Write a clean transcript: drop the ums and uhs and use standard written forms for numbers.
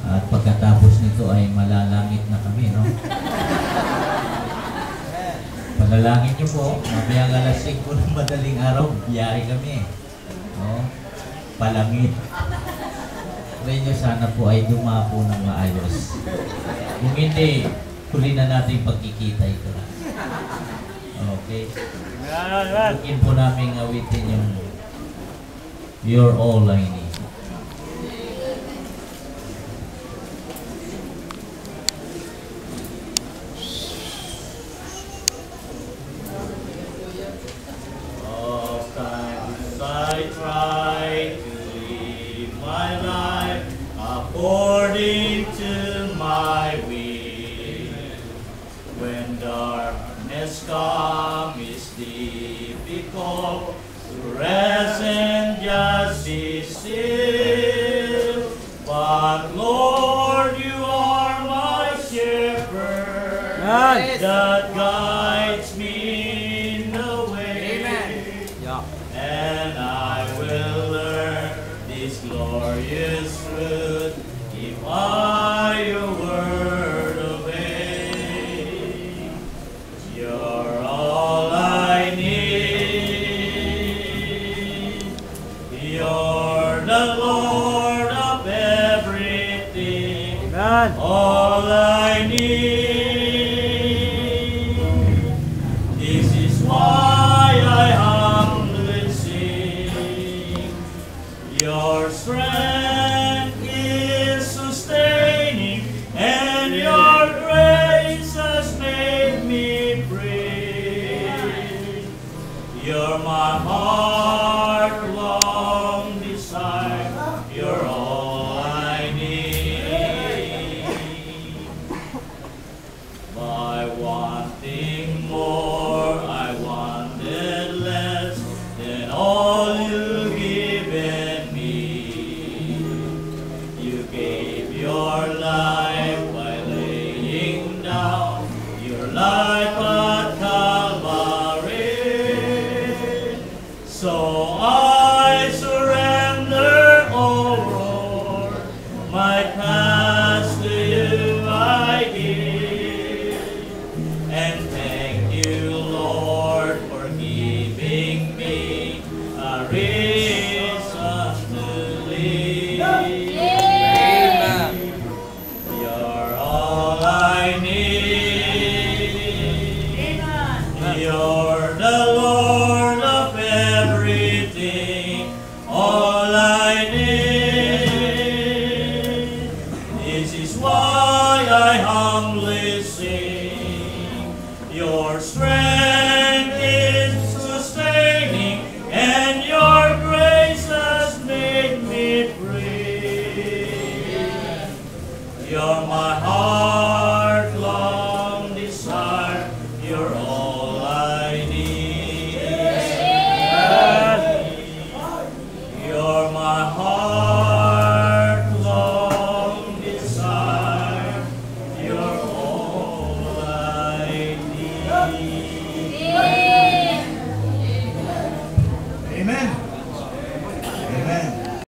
At pagkatapos nito ay malalangit na kami, no? Panalangin niyo po, mamayang alas 5 ng madaling araw, biyahe kami. No? Palangit. Pray niyo sana po ay dumapo ng maayos. Kung hindi, huli na natin pagkikita ito. Okay? Lookin po namin awitin yung You're All I Need. I try to live my life according to my will. When darkness comes, it's difficult to rest and just be still. But Lord, you are my shepherd that guides me in the way. Amen. Yeah. And I will learn this glorious truth if I your word obey. You're all I need. You're the Lord of everything. Amen. All I need. This is why I humbly sing. Your strength is sustaining, and your grace has made me free. You're my heart long desire. You're all I need. By wanting more, I wanted less than all you've given me. You gave your life by laying down your life at Calvary. So I surrender, oh Lord, my past to you I give. And thank you, Lord, for giving me a reason to live. Amen. You're all I need. You're the Lord of everything. All I need. This is why I humbly sing. Your strength is sustaining, and your grace has made me free. You're my heart long desire. You're all